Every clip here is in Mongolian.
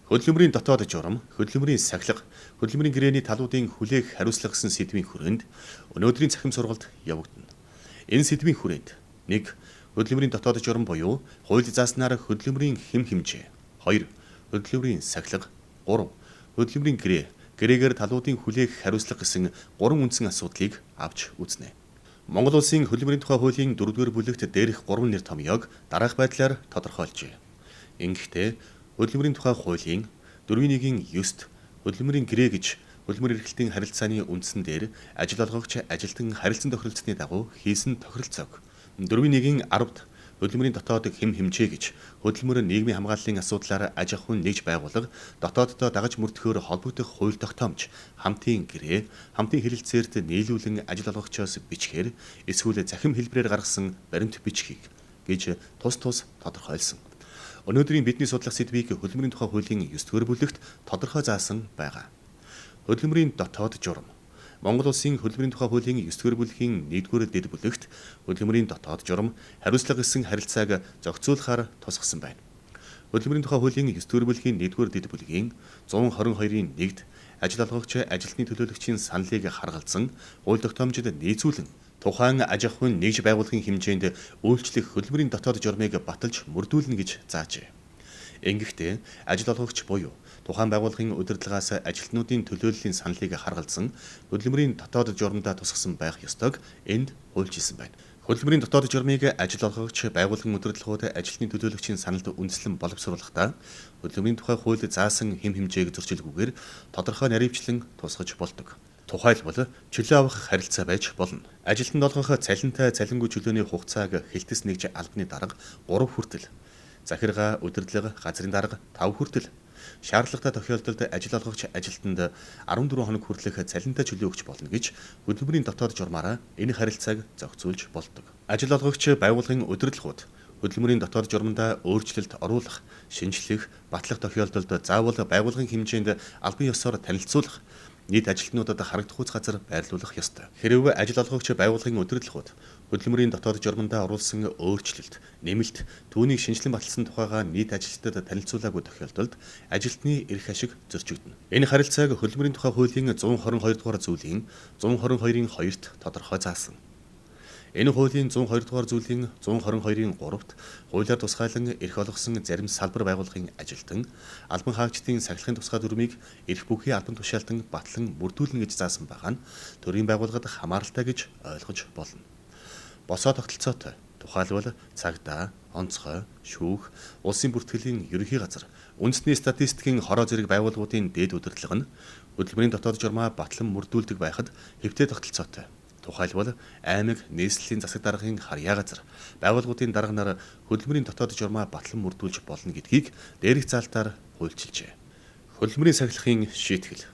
Хөдөлмөрийн дотоод журам, хөдөлмөрийн сахилга, хөдөлмөрийн гэрээний талуудын хүлээх хариуцлага гэсэн сэдвийн хүрээнд өнөөдрийн цахим сургалт явагдана. Энэ сэдвийн хүрээнд 1. Хөдөлмөрийн дотоод журам буюу хууль зааснаар хөдөлмөрийн хэм хэмжээ. 2. Хөдөлмөрийн сахилга. 3. Хөдөлмөрийн гэрээгээр талуудын хүлээх хариуцлага гэсэн 3 үндсэн асуудлыг авч үзнэ. Монгол Улсын хөдөлмөрийн тухай хуулийн 4-р бүлэгт дээрх 3 нэр томьёог дараах байдлаар тодорхойлжээ. Ингэхдээ хөдөлмөрийн тухай хуулийн 4.1-9-т хөдөлмөрийн гэрээ гэж хөдөлмөр эрхлэлтийн харилцааны үндсэн дээр ажил олгогч ажилтан харилцан тохиролцсны дагуу хийсэн тохиролцоог 4.1-10-т хөдөлмөрийн дотоод хэм хэмжээ гэж хөдөлмөр нийгмийн хамгааллын асуудлаар аж ахуйн нэгж байгууллага дотооддоо дагаж мөрдөхөөр холбогдох хууль тогтоомж хамтын гэрээ хамтын хэлэлцээрт нийлүүлэн ажил олгогчоос бичгээр эсвэл захим хэлбэрээр гаргасан баримт бичгийг гэж тус тодорхойлсон. Өнөөдрийн бидний судлах сэдвийг хөдөлмөрийн тухай хуулийн 9-р бүлэгт тодорхой заасан байгаа. Хөдөлмөрийн дотоод журам. Монгол Улсын хөдөлмөрийн тухай хуулийн 9-р бүлгийн 1-р дэд бүлэгт хөдөлмөрийн дотоод журам хариуцлага гэсэн харилцааг зохицуулахаар тусгасан байна. Хөдөлмөрийн тухай хуулийн 9-р бүлгийн 1-р дэд бүлгийн 122-ийн 1-д ажил олгогч ажилтны төлөөлөгчийн саналыг харгалзан хууль тогтоомжид нийцүүлэн тухайн аж ахуйн нэгж байгууллагын хэмжээнд үйлчлэх хөдөлмөрийн дотоод журмыг баталж мөрдүүлнэ гэж заажээ. Ингэхдээ ажил олгогч буюу тухайн байгууллагын удирдлагаас ажилтнуудын төлөөллийн саналыг харгалзан хөдөлмөрийн дотоод журамдаа тусгасан байх ёстойг энд хуульчилсан байна. Хөдөлмөрийн дотоод журмыг ажил олгогч байгууллагын удирдлагууд ажилтны төлөөлөгчийн саналд үндэслэн боловсруулахдаа хөдөлмөрийн тухай хууль заасан хэм хэмжээг зөрчилгүйгээр тодорхой наривчлан тусгаж болдог. Тухайлбал чөлөө авах харилцаа байж болно. Ажилтнанд олгох цалинтай цалингүй чөлөөний хугацааг хэлтэс нэгж албаны дарга 3 хүртэл, захиргаа, удирдлага, газрын дарга 5 хүртэл, шаардлагатай тохиолдолд ажил олгогч ажилтнанд 14 хоног хүртэлх цалинтай чөлөө өгч болно гэж хөдөлмөрийн дотоод журмаараа энэ харилцааг зохицуулж болдог. Ажил олгогч байгууллагын удирдлагууд хөдөлмөрийн дотоод журмандаа өөрчлөлт оруулах, шинжлэх, батлах тохиолдолд заавал байгууллагын хэмжээнд албан ёсоор танилцуулах, нийт ажилтнуудад харагдах үс газар байрлуулах ёстой. Хэрвээ ажил олгогч байгууллагын удирдлагууд хөдөлмөрийн дотоод журмандаа оруулсан өөрчлөлт, нэмэлт, түүнийг шинжилэн баталсан тухайга нийт ажилчдад танилцуулаагүй тохиолдолд ажилтны эрх ашиг зөрчигдөнө. Энэ харилцааг хөдөлмөрийн тухай хуулийн 122 дугаар зүйлийн 122-ийн 2-т тодорхой заасан. Энэ хуулийн 102 дугаар зүйлийн 122-ийн 3-т хуулиар тусгайлан эрх олгосон зарим салбар байгууллагын ажилтан албан хаагчдын сахилгын тусгай дүрмийг эрх бүхий албан тушаалтан батлан мөрдүүлнэ гэж заасан байгаа нь төрийн байгууллагад хамааралтай гэж ойлгож болно. Босоо тогтолцоотой тухайлбал цагдаа, онцгой, шүүх, улсын бүртгэлийн ерөнхий газар, үндэсний статистикийн хороо зэрэг байгууллагуудын дээд удирдлага нь хөдөлмөрийн дотоод журмаа батлан мөрдүүлдэг байхад хэвтээ тогтолцоотой. Тухайлбал аймаг нийслэлийн засаг даргын харьяа газар байгууллагуудын дарга нар хөдөлмөрийн дотоод журмаа батлан мөрдүүлж болно гэдгийг дээрх заалтаар хуульчилжээ. Хөдөлмөрийн сахилгын шийтгэл.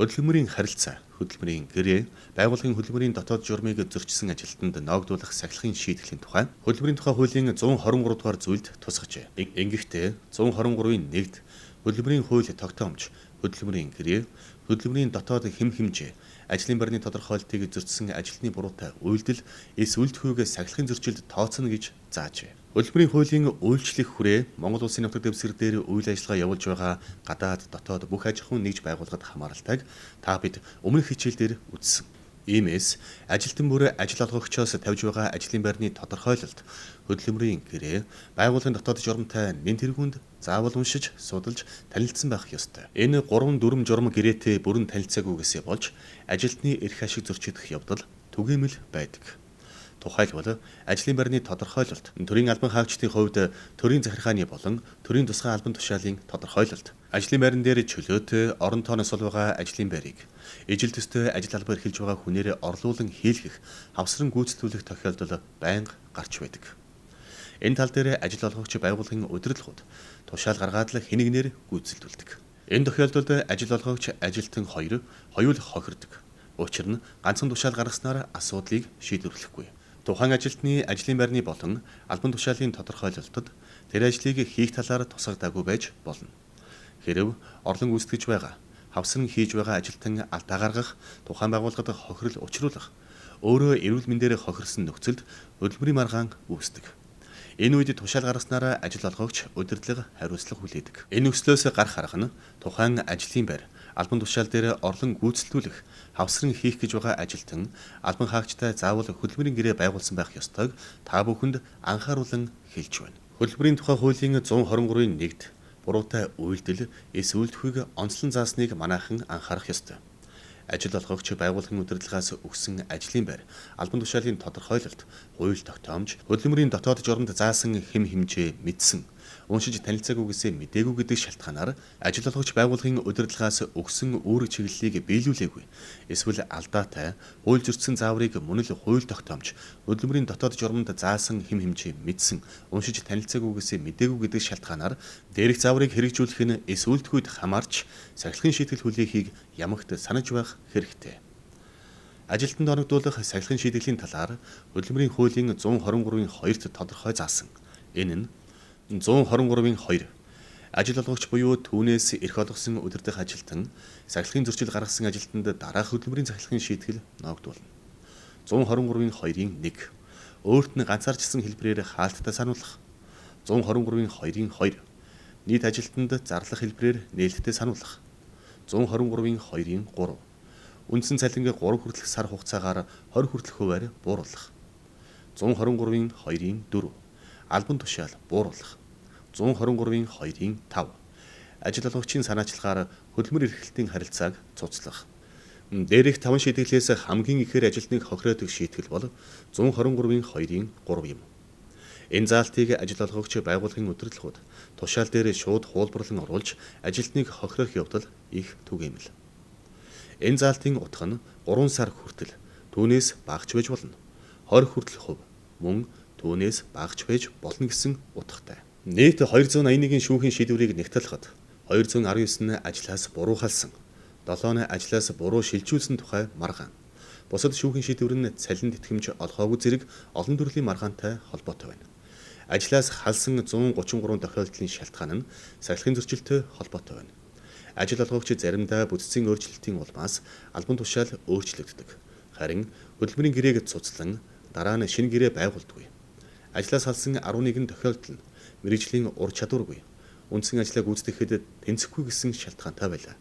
Хөдөлмөрийн харилцаа, хөдөлмөрийн гэрээ, байгууллагын хөдөлмөрийн дотоод журмыг зөрчсөн ажилтнанд ноогдуулах сахилгын шийтгэлийн тухай хөдөлмөрийн тухай хуулийн 123 дугаар зүйлд тусгажээ. Ингэхдээ 123-ийн 1-д хөдөлмөрийн хууль тогтоомж, хөдөлмөрийн гэрээ, хөдөлмөрийн дотоод хэм хэмжээ, ажлын байрны тодорхойлтыг зөрчсөн ажилтны буруутай үйлдэл эсвэл төхөөг сахилгын зөрчилд тооцно гэж заажээ. Хөдөлмөрийн хуулийн үйлчлэх хүрээ Монгол Улсын нутаг дэвсгэр дээр үйл ажиллагаа явуулж байгаа гадаад, дотоод бүх аж ахуйн нэгж байгууллагад хамааралтайг та бид өмнөх хичээлдэр үзсэн. Иймээс ажилтан бүр ажил олгогчоос тавьж байгаа ажлын байрны тодорхойлолт, хөдөлмөрийн гэрээ, байгууллагын дотоод журамтай нэн тэргуунд заавал уншиж, судалж, танилцсан байх ёстой. Энэ 3-4 журам гэрээтэй бүрэн танилцаагүйгээсээ болж ажилтны эрх ашиг зөрчигдөх явдал түгээмэл байдаг. Тухайлбал ажлын байрны тодорхойлолт, төрийн албан хаагчдын хувьд төрийн захиргааны болон төрийн тусгай албан тушаалын тодорхойлолт, ажлын байран дээр чөлөөтэй орон тооноос ол байгаа ажлын байрыг ижил төстэй ажил албаар эхэлж байгаа хүнээр орлуулан хийлгэх, хавсран гүйцэтгүүлэх тохиолдол байнга гарч байдаг. Энэ тал дээр ажил олгогч байгууллагын удирдлагууд тушаал гаргаад л хэнэгнэр гүйцэлдүүлдэг. Энэ тохиолдолд ажил олгогч ажилтан хоёул хохирдог. Учир нь ганцхан тушаал гаргаснаар асуудлыг шийдвэрлэхгүй. Тухайн ажилтны ажлын байрны болон албан тушаалын тодорхойлолтод тэр ажлыг хийх талаар тусгагдаагүй байж болно. Хэрв орлон гүйцэтгэж байгаа, хавсран хийж байгаа ажилтан алдаа гаргах, тухайн байгууллагад хохирол учруулах, өөрөө эрүүл мэндээр хохирсон нөхцөлд хөдөлмөрийн маргаан үүсдэг. Энэ үед тушаал гаргаснараа ажил олгогч удирдлага хариуцлага хүлээдэг. Энэ нөхцлөөс гарах арга нь тухайн ажлын байр албан тушаал дээр орлон гүйцэтгүүлэх, хавсран хийх гэж байгаа ажилтан албан хаагчтай заавал хөдөлмөрийн гэрээ байгуулсан байх ёстойг та бүхэнд анхааруулan хэлж байна. Хөдөлмөрийн тухай хуулийн 123-ийн 1-д буруутай үйлдэл эсвэл төлөвийг онцлон заасныг манайхан анхаарах ёстой. Ажил олгогч байгууллагын удирдлагаас өгсөн ажлын байр, албан тушаалын тодорхойлолт, хууль тогтоомж, хөдөлмөрийн дотоод журамд заасан хэм хэмжээ мэдсэн, уншиж танилцаагүй гэсээ мэдээгүй гэдэг шалтгаанаар ажил олгогч байгууллагын удирдлагаас өгсөн үүрэг чиглэлийг биелүүлээгүй, эсвэл алдаатай, хууль зөрчсөн зааврыг мөн л хууль тогтоомж, хөдөлмөрийн дотоод журамд заасан хэм хэмжээ мэдсэн, уншиж танилцаагүй гэсээ мэдээгүй гэдэг шалтгаанаар дээрх зааврыг хэрэгжүүлэх нь эсвэл төхөд хамаарч сахилгын шийтгэл хүлээхийг ямагт санаж байх хэрэгтэй. Ажилтнанд оногдуулах сахилгын шийтгэлийн талаар хөдөлмөрийн хуулийн 123-ийн 2-т тодорхой заасан. Энэ нь 123-ийн 2. Ажил олгогч буюу түүнээс эрх олгосон удирдах ажилтан сахилгын зөрчил гаргасан ажилтнанд дараах хөдөлмөрийн сахилгын шийтгэл ноогдуулна. 123-ийн 2-ийн 1. Өөрт нь ганцаарчсан хэлбэрээр хаалттай сануулах. 123-ийн 2-ийн 2. Нийт ажилтнанд зарлах хэлбэрээр нээлттэй сануулах. 123-ийн 2-ийн 3. Үндсэн цалингийн 3 хүртэлх сар хугацаагаар 20 хүртэлх хувиар бууруулах. 123-ийн 2-ийн 4. Албан тушаал бууруулах. 123-ийн 2-ийн 5. Ажил олгогчийн санаачлагаар хөдөлмөр эрхлэлтийн харилцааг цуцлах. Дээрх 5 шийдэглээс хамгийн ихээр ажилтныг хохироодог шийтгэл бол 123-ийн 2-ийн 3 юм. Энэ заалтыг ажил олгогч байгууллагын удирдлагууд тушаал дээр шууд хуулбарлан оруулж ажилтныг хохирох явдал их түгээмэл. Энэ заалтын утга нь 3 сар хүртэл түүнээс багч байж болно. 20 хүртэл хувь мөн түүнээс багч байж болно гэсэн утгатай. Нийт 281-ийн шүүхийн шийдвэрийг нэгтлэхэд 219 нь ажлаас буруу халсан, 7 нь ажлаас буруу шилжүүлсэн тухай маргаан. Бусад шүүхийн шийдвэр нь цалинд итгэмж олгоогүй зэрэг олон төрлийн маргаантай холбоотой байна. Ажлаас халсан 133 тохиолдлын шалтгаан нь сахилгын зөрчилтэй холбоотой байна. Ажил олгогч заримдаа бүтцийн өөрчлөлтийн улмаас албан тушаал өөрчлөгддөг. Харин хөдөлмөрийн гэрээг цуцлан дараа нь шинэ гэрээ байгуулдаггүй. Ажлаас халсан 11 тохиолдол нь мэргэжлийн ур чадваргүй, үндсэн ажлаа гүйцэтгэхэд тэнцэхгүй гэсэн шалтгаантай байлаа.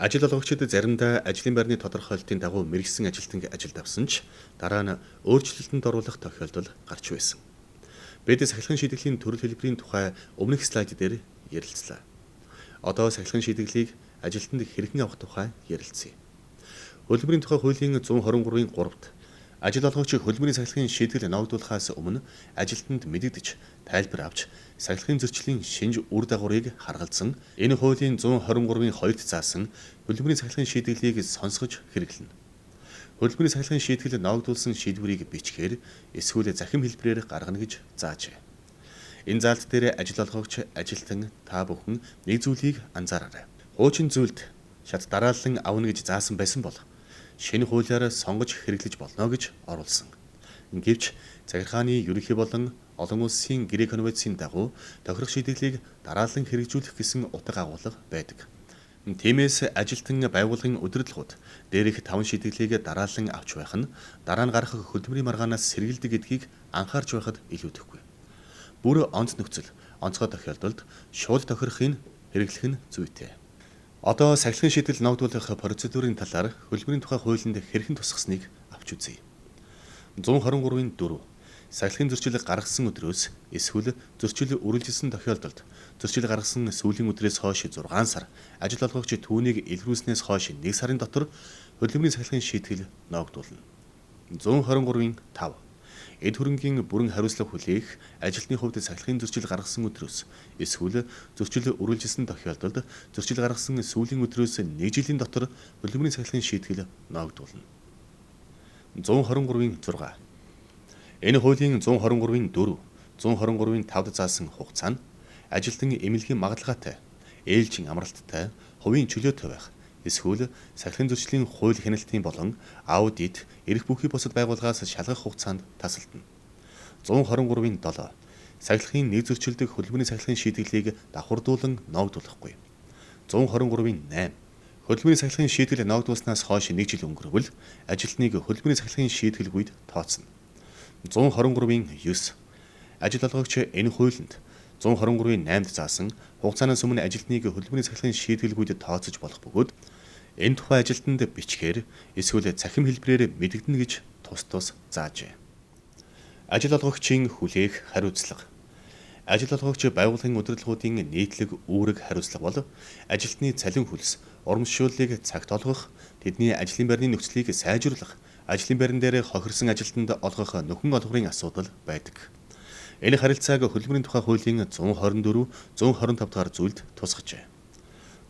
Ажил олгогчид заримдаа ажлын байрны тодорхойлолтын дагуу мэргэсэн ажилтныг ажилд авсан ч дараа нь өөрчлөлтөнд оруулах тохиолдол гарч байсан. Бид сахилгын шийтгэлийн төрөл хэлбэрийн тухай өмнөх слайд дээр ярилцлаа. Одоо сахилгын шийтгэлийг ажилтнанд хэрхэн авах тухай ярилцъя. Хөдөлмөрийн тухай хуулийн 123-ийн 3-т ажил олгогч хөдөлмөрийн сахилгын шийтгэл ноогдуулахаас өмнө ажилтнанд мэдэгдэж, тайлбар авч, сахилгын зөрчлийн шинж үр дагаврыг харгалзан, энэ хуулийн 123-ийн 2-т заасан хөдөлмөрийн сахилгын шийтгэлийг сонсгож хэрэглэнэ. Хөдөлмөрийн сахилгын шийтгэл ноогдуулсан шийдвэрийг бичгээр эсвэл захим хэлбэрээр гаргана гэж заажээ. Энэ заалт дээр ажил олгогч, ажилтан та бүхэн нэг зүйлийг анзаараарай. Хуучин зүйлд шат дараалан авна гэж заасан байсан бол шинэ хуулиар сонгож хэрэглэж болно гэж оруулсан. Гэвч захиргааны ерөнхий болон олон улсын гэрээ конвенцийн дагуу тохирох шийдэглийг дараалан хэрэгжүүлэх гэсэн утга агуулга байдаг. Тиймээс ажилтан байгууллагын удирдлагууд дээрх 5 шийдэглийг дараалан авч байх нь дараа нь гарах хөдөлмөрийн маргаанаас сэргийлдэг гэдгийг анхаарч байхад илүүдэхгүй. Бүр онц нөхцөл, онцгой тохиолдолд шууд тохирохыг хэрэглэх нь зүйтэй. Одоо сахилгын шийтгэл ноогдуулах процедурын талаар хөдөлмөрийн тухай хуулинд хэрхэн тусгасныг авч үзье. 123-ийн 4. Сахилгын зөрчил гаргасан өдрөөс эсвэл зөрчил үргэлжилсэн тохиолдолд зөрчил гаргасан сүүлийн өдрөөс хойш 6 сар ажил олгогч түүнийг илрүүлснээс хойш 1 сарын дотор хөдөлмөрийн сахилгын шийтгэл ноогдуулна. 123-ийн 5. Эд хөрөнгийн бүрэн хариуцлага хүлээх ажилтны хувьд сахилгын зөрчил гаргасан өдрөөс эсвэл зөрчил үргэлжилсэн тохиолдолд зөрчил гаргасан сүүлийн өдрөөс 1 жилийн дотор хөдөлмөрийн сахилгын шийтгэл ноогдуулна. 123-ийн 6. Энэ хуулийн 123-ийн 4, 123-ийн 5-д заасан хугацаа нь ажилтан эмнэлгийн магадлалтай, ээлжин амралттай, хувийн чөлөөтэй байх, эсвэл сахилгын зөрчлийн хууль хяналтын болон аудит, эрх бүхий бусад байгууллагаас шалгах хугацаанд тасалдана. 123-ийн 7. Сахилгын нэг зөрчилдөг хөдөлмөрийн сахилгын шийдэглийг давхардуулан ноогдуулахгүй. 123-ийн 8. Хөдөлмөрийн сахилгын шийтгэл ноогдуулснаас хойш 1 жил өнгөрвөл ажилтныг хөдөлмөрийн сахилгын шийтгэл үед тооцно. 123-ийн 9. Ажил олгогч энэ хуулинд 123-ийн 8-д заасан хугацаанаас өмнө ажилтныг хөдөлмөрийн цахилгаан шийдвэрлэгүүдэд тооцож болох бөгөөд энэ тухай ажилтнанд бичгээр эсвэл цахим хэлбэрээр мэдэгдэнэ гэж тус заажээ. Ажил олгогчийн хүлээх хариуцлага. Ажил олгогч байгууллагын удирдлагуудын нийтлэг үүрэг хариуцлага бол ажилтны цалин хөлс, урамшууллыг цагт олгох, тэдний ажлын байрны нөхцөлийг сайжруулах, ажлын байран дээр хохирсон ажилтнанд олгох нөхөн олгорын асуудал байдаг. Энэ харилцааг хөдөлмөрийн тухай хуулийн 124, 125 дахь зүйлд тусгажээ.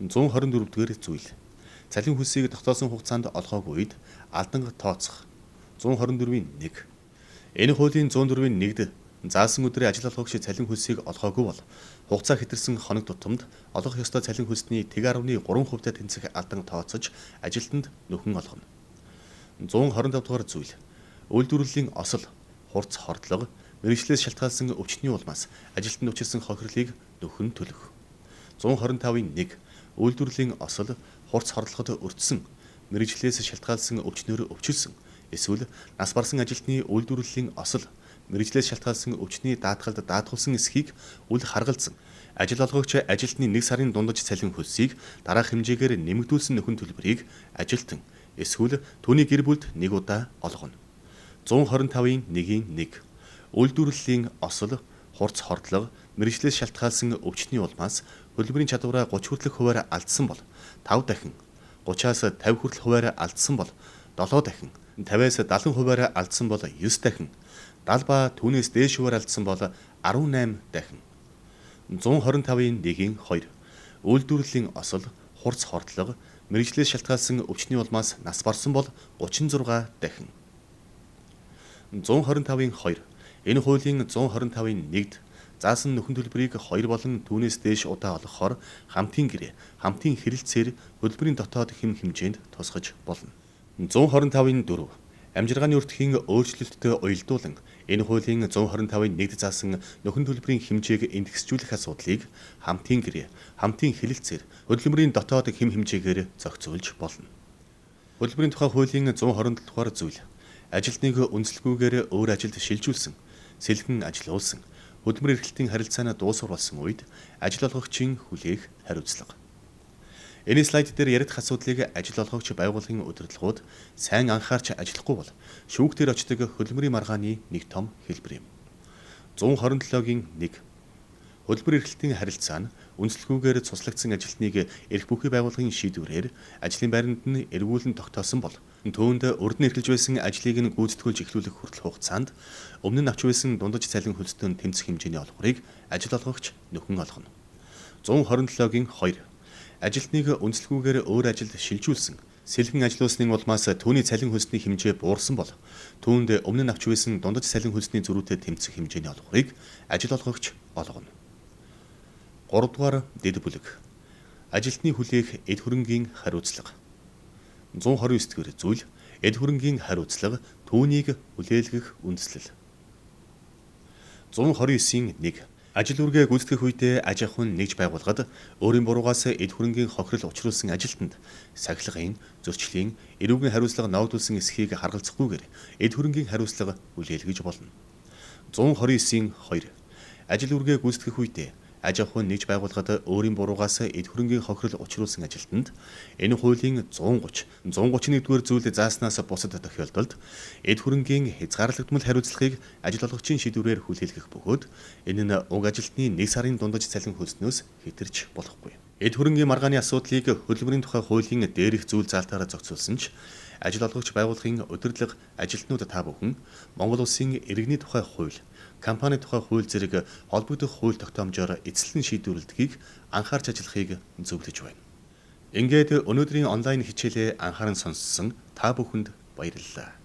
124 дахь зүйл. Цалин хөлсийг тогтоосон хугацаанд олгоогүй үед алдан тооцох. 124-ийн 1. Энэ хуулийн 104-ийн 1-д заасан өдрийн ажил олгогч цалин хөлсийг олгоогүй бол хугацаа хэтэрсэн хоног тутамд олгох ёстой цалин хөлсний 1.3% тэнцэх алдан тооцож ажилтнанд нөхөн олгоно. 125 дахь зүйл. Үйлдвэрлэлийн осол, хурц хордлого, мэргэжлээс шалтгаалсан өвчтний улмаас ажилтнанд учирсан хохирлыг нөхөн төлөх. 125-ийн 1. Үйлдвэрлэлийн осол, хурц хордлогод өртсөн, мэргэжлээс шалтгаалсан өвчнөөр өвчлсөн, эсвэл нас барсан ажилтны үйлдвэрлэлийн осол, мэргэжлээс шалтгаалсан өвчтний даатгалд даатгуулсан эсхийг үл харгалзан, ажил олгогч ажилтны 1 сарын дундаж цалин хөлсийг дараах хэмжээгээр нэмэгдүүлсэн нөхөн төлбөрийг ажилтан эсвэл түүний гэр бүлд нэг удаа олгоно. 125-ийн 1-ийн 1. Үйлдвэрлэлийн осол, хурц хордлого, мэргэжлээс шалтгаалсан өвчтний улмаас хөдөлмөрийн чадвараа 30 хүртэлх хувиар алдсан бол 5 дахин, 30-аас 50 хүртэлх хувиар алдсан бол 7 дахин, 50-аас 70 хувиар алдсан бол 9 дахин, 70 ба түүнээс дээш хувиар алдсан бол 18 дахин. 125-ийн 1-ийн 2. Үйлдвэрлэлийн осол, хурц хордлого, мэргэжлээс шалтгаалсан өвчтний улмаас нас барсан бол 36 дахин. 125-ийн 2. Энэ хуулийн 125-ийн 1-д заасан нөхөн төлбөрийг 2 болон түүнээс дээш удаа олгохоор хамтын гэрээ, хамтын хэрэлцээр хөдөлмөрийн дотоод хэм хэмжээнд тусгаж болно. 125-ийн 4. Амжиргааны өртгийн өөрчлөлттэй уялдуулан энэ хуулийн 125-ийн 1-д заасан нөхөн төлбөрийн хэмжээг индексжүүлэх асуудлыг хамтын гэрээ, хамтын хэлэлцээр хөдөлмөрийн дотоод хэм хэмжээгээр зохицуулж болно. Хөдөлмөрийн тухай хуулийн 127 дугаар зүйл. Ажилтныг үнэлэлгүйгээр өөр ажилд шилжүүлсэн, сэлгэн ажиллуулсан, хөдөлмөр эрхлэлтийн харилцааны дуусвар болсон үед ажил олгогчийн хүлээх хариуцлага. Энэ слайд дээр яригдах асуудлыг ажил олгогч байгууллагын удирдлагууд сайн анхаарч ажиллахгүй бол шүүгтэр очдог хөдөлмөрийн маргааны нэг том хэлбэр юм. 127-гийн 1. Хөдөлмөр эрхлэлтийн харилцаа нь үнэлэлгүйгээр цуслагдсан ажилтныг эрх бүхий байгууллагын шийдвэрээр ажлын байранд нь эргүүлэн тогтоосон бол түүнд урд нь эрхэлж байсан ажлыг нь гүйцэтгүүлж эхлүүлэх хүртэл хугацаанд өмнө нь авч байсан дундаж цалин хөлсдөн тэмцэх хэмжээний олгорыг ажил олгогч нөхөн олгоно. 127-гийн 2. Ажилтныг үнэлэлгүйгээр өөр ажилд шилжүүлсэн, сэлгэн ажиллуулсны улмаас түүний цалин хөлсний хэмжээ буурсан бол түүнд өмнө нь авч байсан дундаж цалин хөлсний зөрүүтэй тэмцэх хэмжээний олгорыг ажил олгогч олгоно. 3 дугаар дэд бүлэг. Ажилтны хүлээх эд хөрөнгийн хариуцлага. 129 дахь зүйл. Эд хөрөнгийн хариуцлага түүнийг хүлээлгэх үндслэл. 129-ийн 1. Ажил үргээ гүйцэтгэх үедээ аж ахуйн нэгж байгууллагад өөрийн буруугаас эд хөрөнгийн хохирол учруулсан ажилтнанд сахилгын, зөрчлийн, эрүүгийн хариуцлага ногдуулсан эсхийг харгалзахгүйгээр эд хөрөнгийн хариуцлага хүлээлгэж болно. 129-ийн 2. Ажил үргээ гүйцэтгэх үедээ аж ахуйн нэгж байгууллагад өөрийн буруугаас эд хөрөнгийн хохирол учруулсан ажилтнанд энэ хуулийн 130, 131-р зүйлд зааснаас бусад тохиолдолд эд хөрөнгийн хязгаарлагдмал хариуцлагыг ажил олгогчийн шийдвэрээр хүлээлгэх бөгөөд энэ нь уг ажилтны 1 сарын дундаж цалин хөлснөөс хэтэрч болохгүй. Эд хөрөнгийн маргааны асуудлыг хөдөлмөрийн тухай хуулийн дээрх зүйл заалтаараа зохицуулсан ч ажил олгогч байгууллагын удирдлага ажилтнууд та бүхэн Монгол Улсын иргэний тухай хууль, компани тухай хууль зэрэг холбогдох хууль тогтоомжоор эцэслэн шийдвэрлэдгийг анхаарч ажиллахыг зөвлөж байна. Ингээд өнөөдрийн онлайн хичээлээ анхааран сонссон та бүхэнд баярлалаа.